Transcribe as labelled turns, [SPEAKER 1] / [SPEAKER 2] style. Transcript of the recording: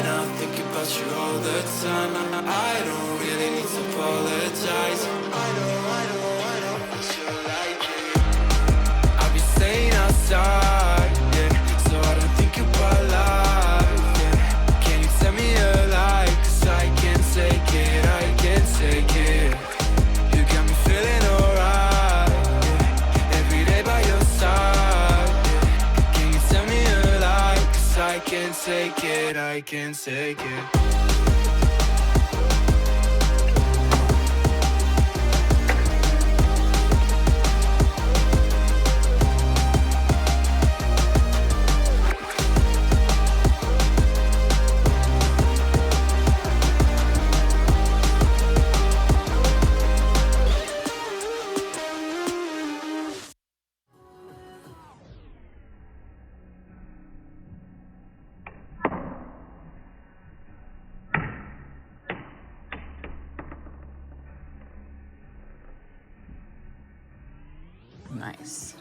[SPEAKER 1] And I think about you all the time. I don't really need to apologize. I know, cause you're like it. I'll be staying outside, yeah, so I don't think about life, yeah. Can you tell me a lie? Cause I can't take it, I can't take it. You got me feeling alright, yeah. Every day by your side, yeah. Can you tell me a lie? Cause I can't take it, I can't take it.
[SPEAKER 2] Nice.